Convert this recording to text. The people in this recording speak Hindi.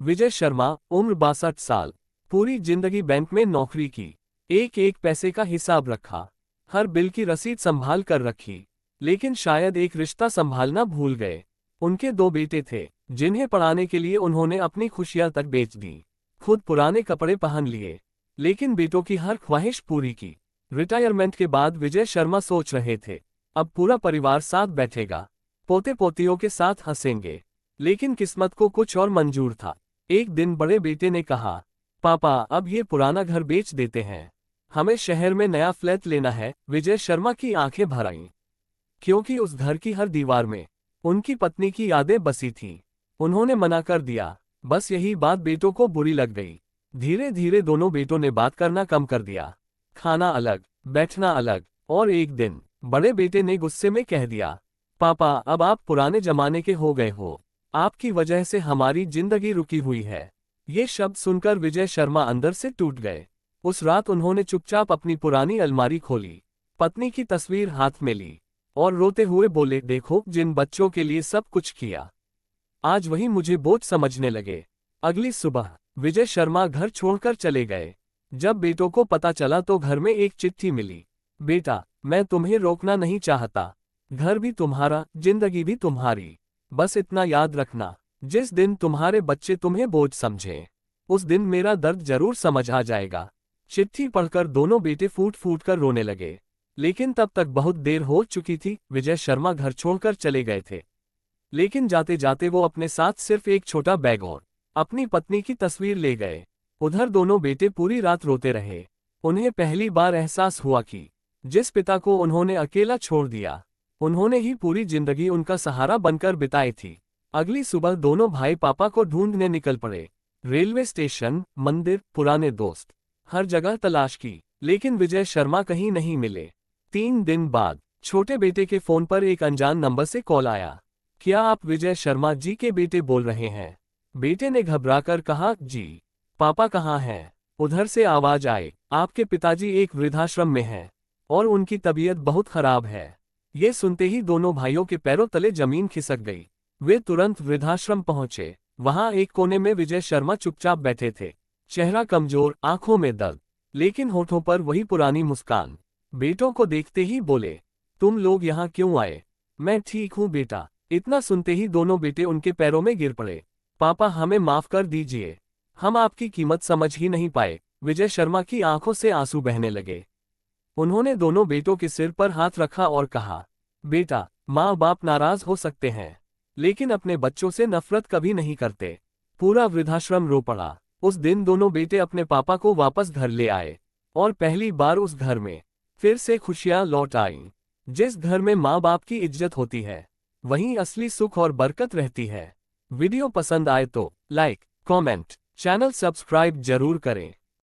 विजय शर्मा, उम्र 62 साल। पूरी जिंदगी बैंक में नौकरी की। एक एक पैसे का हिसाब रखा। हर बिल की रसीद संभाल कर रखी। लेकिन शायद एक रिश्ता संभालना भूल गए। उनके 2 बेटे थे, जिन्हें पढ़ाने के लिए उन्होंने अपनी खुशियां तक बेच दी। खुद पुराने कपड़े पहन लिए, लेकिन बेटों की हर ख्वाहिश पूरी की। रिटायरमेंट के बाद विजय शर्मा सोच रहे थे, अब पूरा परिवार साथ बैठेगा, पोते पोतियों के साथ हंसेंगे। लेकिन किस्मत को कुछ और मंजूर था। एक दिन बड़े बेटे ने कहा, पापा अब ये पुराना घर बेच देते हैं, हमें शहर में नया फ्लैट लेना है। विजय शर्मा की आंखें भर आईं, क्योंकि उस घर की हर दीवार में उनकी पत्नी की यादें बसी थीं। उन्होंने मना कर दिया, बस यही बात बेटों को बुरी लग गई। धीरे धीरे दोनों बेटों ने बात करना कम कर दिया। खाना अलग, बैठना अलग। और एक दिन बड़े बेटे ने गुस्से में कह दिया, पापा अब आप पुराने जमाने के हो गए हो, आपकी वजह से हमारी जिंदगी रुकी हुई है। ये शब्द सुनकर विजय शर्मा अंदर से टूट गए। उस रात उन्होंने चुपचाप अपनी पुरानी अलमारी खोली, पत्नी की तस्वीर हाथ में ली और रोते हुए बोले, देखो जिन बच्चों के लिए सब कुछ किया, आज वही मुझे बोझ समझने लगे। अगली सुबह विजय शर्मा घर छोड़कर चले गए। जब बेटों को पता चला तो घर में एक चिट्ठी मिली, बेटा मैं तुम्हें रोकना नहीं चाहता, घर भी तुम्हारा, जिंदगी भी तुम्हारी, बस इतना याद रखना, जिस दिन तुम्हारे बच्चे तुम्हें बोझ समझें, उस दिन मेरा दर्द जरूर समझ आ जाएगा। चिट्ठी पढ़कर दोनों बेटे फूट फूट कर रोने लगे। लेकिन तब तक बहुत देर हो चुकी थी। विजय शर्मा घर छोड़कर चले गए थे, लेकिन जाते जाते वो अपने साथ सिर्फ एक छोटा बैग और अपनी पत्नी की तस्वीर ले गए। उधर दोनों बेटे पूरी रात रोते रहे। उन्हें पहली बार एहसास हुआ कि जिस पिता को उन्होंने अकेला छोड़ दिया, उन्होंने ही पूरी जिंदगी उनका सहारा बनकर बिताई थी। अगली सुबह दोनों भाई पापा को ढूंढने निकल पड़े। रेलवे स्टेशन, मंदिर, पुराने दोस्त, हर जगह तलाश की, लेकिन विजय शर्मा कहीं नहीं मिले। 3 दिन बाद छोटे बेटे के फोन पर एक अनजान नंबर से कॉल आया। क्या आप विजय शर्मा जी के बेटे बोल रहे हैं? बेटे ने घबराकर कहा, जी। पापा कहाँ हैं? उधर से आवाज आई, आपके पिताजी एक वृद्धाश्रम में हैं और उनकी तबीयत बहुत खराब है। ये सुनते ही दोनों भाइयों के पैरों तले जमीन खिसक गई। वे तुरंत वृद्धाश्रम पहुंचे। वहां एक कोने में विजय शर्मा चुपचाप बैठे थे, चेहरा कमजोर, आंखों में दर्द, लेकिन होठों पर वही पुरानी मुस्कान। बेटों को देखते ही बोले, तुम लोग यहाँ क्यों आए? मैं ठीक हूँ बेटा। इतना सुनते ही दोनों बेटे उनके पैरों में गिर पड़े। पापा हमें माफ कर दीजिए, हम आपकी कीमत समझ ही नहीं पाए। विजय शर्मा की आंखों से आंसू बहने लगे। उन्होंने दोनों बेटों के सिर पर हाथ रखा और कहा, बेटा माँ बाप नाराज हो सकते हैं, लेकिन अपने बच्चों से नफरत कभी नहीं करते। पूरा वृद्धाश्रम रो पड़ा। उस दिन दोनों बेटे अपने पापा को वापस घर ले आए और पहली बार उस घर में फिर से खुशियां लौट आईं। जिस घर में माँ बाप की इज्जत होती है, वहीं असली सुख और बरकत रहती है। वीडियो पसंद आए तो लाइक, कमेंट, चैनल सब्सक्राइब जरूर करें।